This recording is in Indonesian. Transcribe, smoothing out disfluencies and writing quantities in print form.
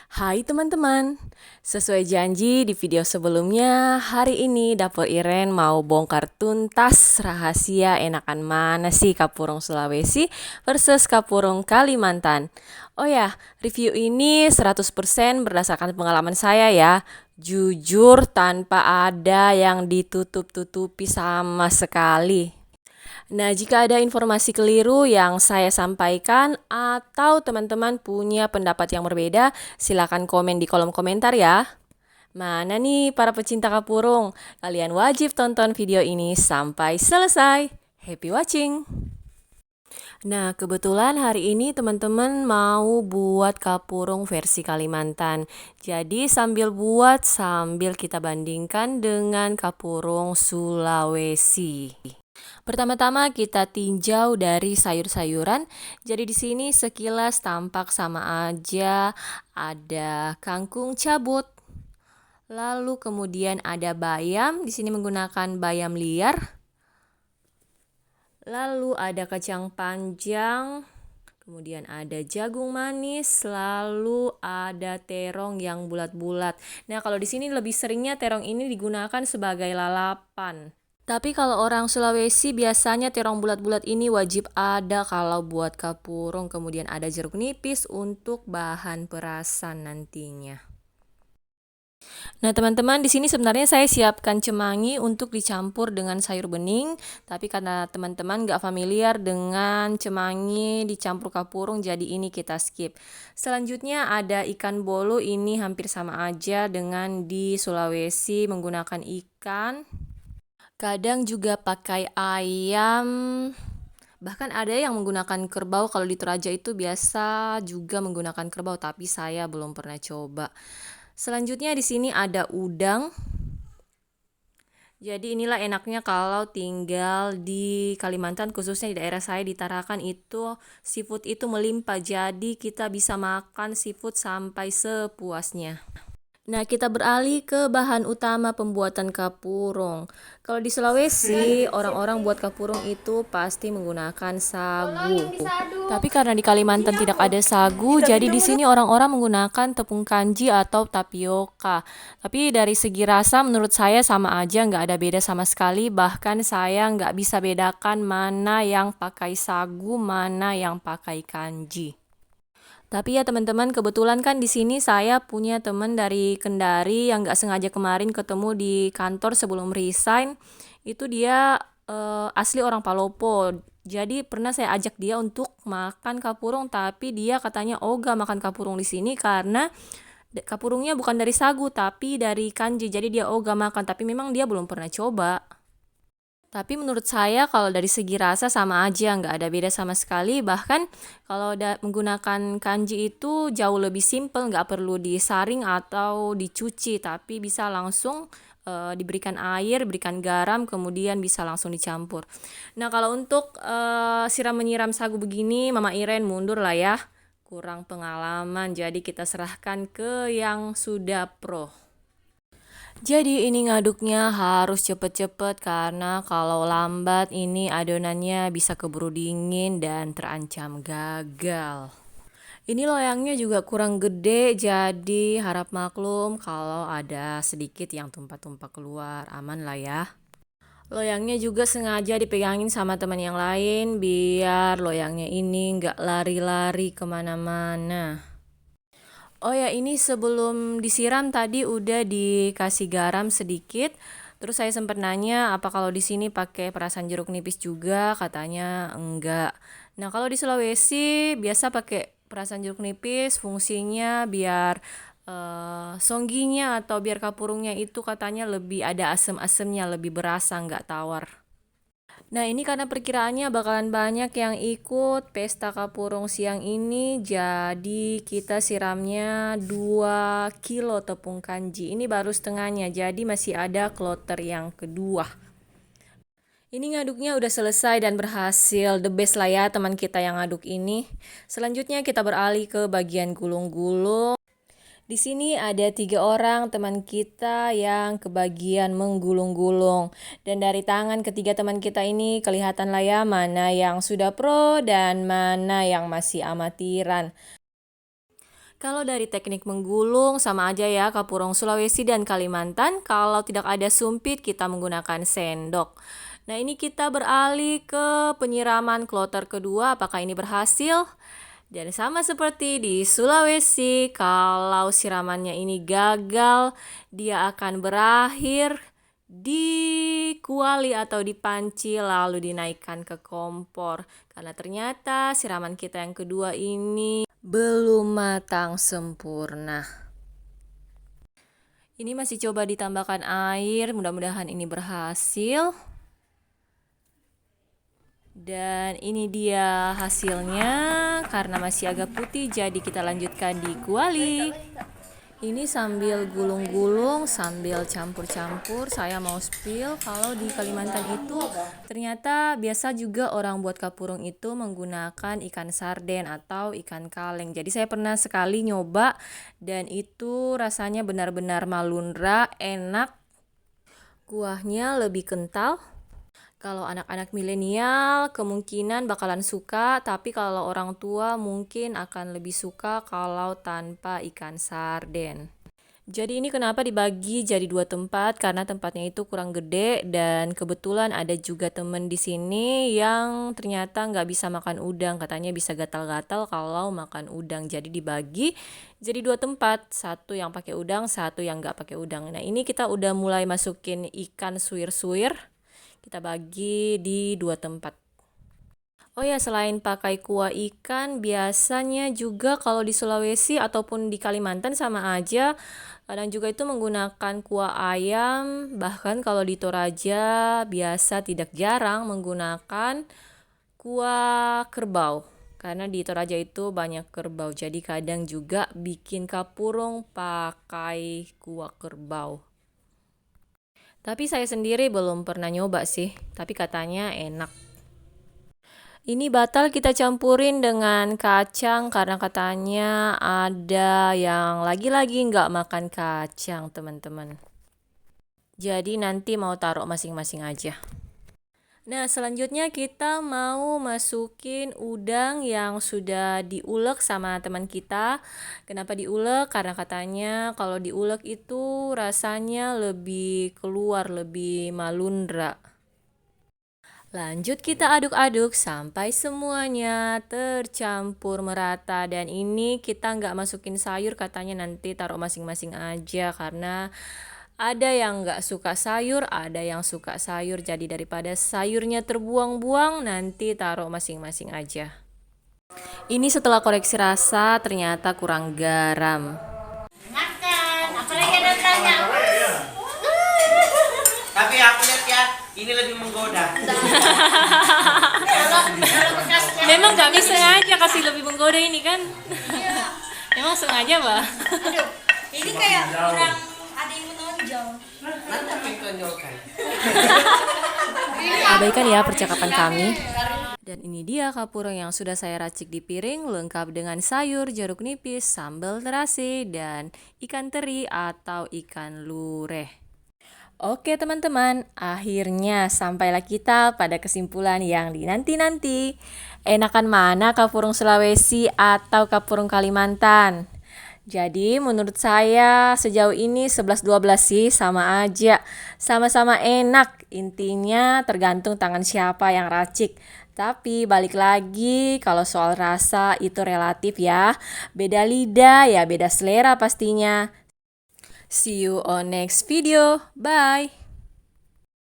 Hai teman-teman, sesuai janji di video sebelumnya, hari ini Dapur Iren mau bongkar tuntas rahasia enakan mana sih kapurung Sulawesi versus kapurung Kalimantan. Oh ya, review ini 100% berdasarkan pengalaman saya ya. Jujur tanpa ada yang ditutup-tutupi sama sekali. Nah, jika ada informasi keliru yang saya sampaikan atau teman-teman punya pendapat yang berbeda, silakan komen di kolom komentar ya. Mana nih para pecinta kapurung? Kalian wajib tonton video ini sampai selesai. Happy watching! Nah, kebetulan hari ini teman-teman mau buat kapurung versi Kalimantan. Jadi sambil buat, sambil kita bandingkan dengan kapurung Sulawesi. Pertama-tama kita tinjau dari sayur-sayuran. Jadi di sini sekilas tampak sama aja, ada kangkung cabut. Lalu kemudian ada bayam, di sini menggunakan bayam liar. Lalu ada kacang panjang, kemudian ada jagung manis, lalu ada terong yang bulat-bulat. Nah, kalau di sini lebih seringnya terong ini digunakan sebagai lalapan. Tapi kalau orang Sulawesi biasanya terong bulat-bulat ini wajib ada kalau buat kapurung, kemudian ada jeruk nipis untuk bahan perasan nantinya. Nah, teman-teman, di sini sebenarnya saya siapkan cemangi untuk dicampur dengan sayur bening, tapi karena teman-teman nggak familiar dengan cemangi dicampur kapurung, jadi ini kita skip. Selanjutnya ada ikan bolu, ini hampir sama aja dengan di Sulawesi menggunakan ikan. Kadang juga pakai ayam. Bahkan ada yang menggunakan kerbau. Kalau di Toraja itu biasa juga menggunakan kerbau, tapi saya belum pernah coba. Selanjutnya di sini ada udang. Jadi inilah enaknya kalau tinggal di Kalimantan, khususnya di daerah saya di Tarakan itu seafood itu melimpah. Jadi kita bisa makan seafood sampai sepuasnya. Nah, kita beralih ke bahan utama pembuatan kapurung. Kalau di Sulawesi, orang-orang buat kapurung itu pasti menggunakan sagu. Tapi karena di Kalimantan tidak ada sagu, jadi di sini orang-orang menggunakan tepung kanji atau tapioka. Tapi dari segi rasa menurut saya sama aja, nggak ada beda sama sekali. Bahkan saya nggak bisa bedakan mana yang pakai sagu, mana yang pakai kanji. Tapi ya teman-teman, kebetulan kan di sini saya punya teman dari Kendari yang nggak sengaja kemarin ketemu di kantor sebelum resign. Itu dia asli orang Palopo. Jadi pernah saya ajak dia untuk makan kapurung, tapi dia katanya ogah makan kapurung di sini karena kapurungnya bukan dari sagu tapi dari kanji. Jadi dia ogah makan, tapi memang dia belum pernah coba. Tapi menurut saya kalau dari segi rasa sama aja, nggak ada beda sama sekali. Bahkan kalau menggunakan kanji itu jauh lebih simple, nggak perlu disaring atau dicuci, tapi bisa langsung diberikan air, berikan garam, kemudian bisa langsung dicampur. Nah, kalau untuk siram menyiram sagu begini, Mama Iren mundur lah ya. Kurang pengalaman, jadi kita serahkan ke yang sudah pro. Jadi ini ngaduknya harus cepet-cepet karena kalau lambat ini adonannya bisa keburu dingin dan terancam gagal. Ini loyangnya juga kurang gede, jadi harap maklum kalau ada sedikit yang tumpah-tumpah keluar, aman lah ya. Loyangnya juga sengaja dipegangin sama teman yang lain biar loyangnya ini nggak lari-lari kemana-mana. Oh ya, ini sebelum disiram tadi udah dikasih garam sedikit. Terus saya sempat nanya apa kalau di sini pakai perasan jeruk nipis juga, katanya enggak. Nah, kalau di Sulawesi biasa pakai perasan jeruk nipis, fungsinya biar songginya atau biar kapurungnya itu katanya lebih ada asem-asemnya, lebih berasa, enggak tawar. Nah, ini karena perkiraannya bakalan banyak yang ikut pesta kapurung siang ini, jadi kita siramnya 2 kilo tepung kanji. Ini baru setengahnya, jadi masih ada kloter yang kedua. Ini ngaduknya udah selesai dan berhasil, the best lah ya teman kita yang ngaduk ini. Selanjutnya kita beralih ke bagian gulung-gulung. Di sini ada 3 orang teman kita yang kebagian menggulung-gulung. Dan dari tangan ketiga teman kita ini kelihatan lah ya mana yang sudah pro dan mana yang masih amatiran. Kalau dari teknik menggulung sama aja ya kapurung Sulawesi dan Kalimantan. Kalau tidak ada sumpit kita menggunakan sendok. Nah ini kita beralih ke penyiraman kloter kedua. Apakah ini berhasil? Dan sama seperti di Sulawesi, kalau siramannya ini gagal, dia akan berakhir di kuali atau di panci lalu dinaikkan ke kompor. Karena ternyata siraman kita yang kedua ini belum matang sempurna. Ini masih coba ditambahkan air, mudah-mudahan ini berhasil. Dan ini dia hasilnya, karena masih agak putih jadi kita lanjutkan di kuali. Ini sambil gulung-gulung, sambil campur-campur, saya mau spill kalau di Kalimantan itu ternyata biasa juga orang buat kapurung itu menggunakan ikan sarden atau ikan kaleng. Jadi saya pernah sekali nyoba dan itu rasanya benar-benar malundra, enak, kuahnya lebih kental. Kalau anak-anak milenial kemungkinan bakalan suka, tapi kalau orang tua mungkin akan lebih suka kalau tanpa ikan sarden. Jadi ini kenapa dibagi jadi 2 tempat, karena tempatnya itu kurang gede dan kebetulan ada juga temen di sini yang ternyata nggak bisa makan udang, katanya bisa gatal-gatal kalau makan udang. Jadi dibagi jadi 2 tempat, satu yang pakai udang, satu yang nggak pakai udang. Nah ini kita udah mulai masukin ikan suwir-suwir. Kita bagi di 2 tempat. Oh ya, selain pakai kuah ikan, biasanya juga kalau di Sulawesi ataupun di Kalimantan sama aja. Kadang juga itu menggunakan kuah ayam, bahkan kalau di Toraja biasa tidak jarang menggunakan kuah kerbau. Karena di Toraja itu banyak kerbau, jadi kadang juga bikin kapurung pakai kuah kerbau. Tapi saya sendiri belum pernah nyoba sih, tapi katanya enak. Ini batal kita campurin dengan kacang karena katanya ada yang lagi-lagi nggak makan kacang, teman-teman. Jadi nanti mau taruh masing-masing aja. Nah, selanjutnya kita mau masukin udang yang sudah diulek sama teman kita. Kenapa diulek? Karena katanya kalau diulek itu rasanya lebih keluar, lebih malundra. Lanjut kita aduk-aduk sampai semuanya tercampur merata. Dan ini kita nggak masukin sayur, katanya nanti taruh masing-masing aja karena ada yang nggak suka sayur, ada yang suka sayur. Jadi daripada sayurnya terbuang-buang, nanti taruh masing-masing aja. Ini setelah koreksi rasa, ternyata kurang garam. Makan, apalagi ada tanya. Tapi aku lihat ya, ini lebih menggoda. Memang nggak bisa sengaja kasih lebih menggoda ini kan? Memang sengaja, Mbak. Aduh, ini kayak kurang ada yang menonjol. Nanti aku yang tonjolkan. Abaikan ya percakapan kami. Dan ini dia kapurung yang sudah saya racik di piring, lengkap dengan sayur, jeruk nipis, sambal terasi, dan ikan teri atau ikan lureh. Oke teman-teman, akhirnya sampailah kita pada kesimpulan yang dinanti-nanti. Enakan mana kapurung Sulawesi atau kapurung Kalimantan? Jadi menurut saya sejauh ini 11-12 sih sama aja. Sama-sama enak, intinya tergantung tangan siapa yang racik. Tapi balik lagi kalau soal rasa itu relatif ya. Beda lidah ya beda selera pastinya. See you on next video. Bye.